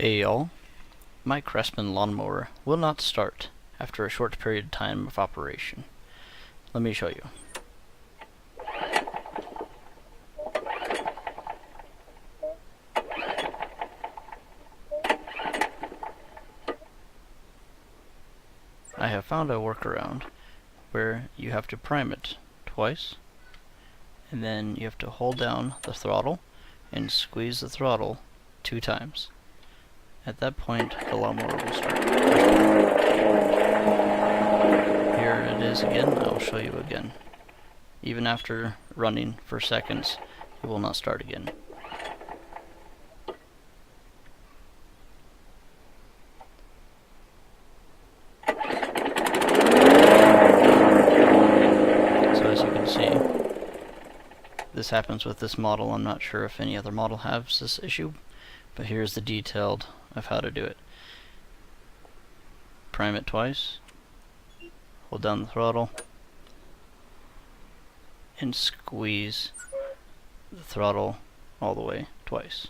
Hey y'all, my Craftsman Lawnmower will not start after a short period of time of operation. Let me show you. I have found a workaround where you have to prime it twice, and then you have to hold down the throttle and squeeze the throttle 2 times. At that point, the lawnmower will start. Here it is again. I will show you again. Even after running for seconds, it will not start again. So as you can see, this happens with this model. I'm not sure if any other model has this issue, but here's the detailed of how to do it. Prime it twice, hold down the throttle, and squeeze the throttle all the way twice.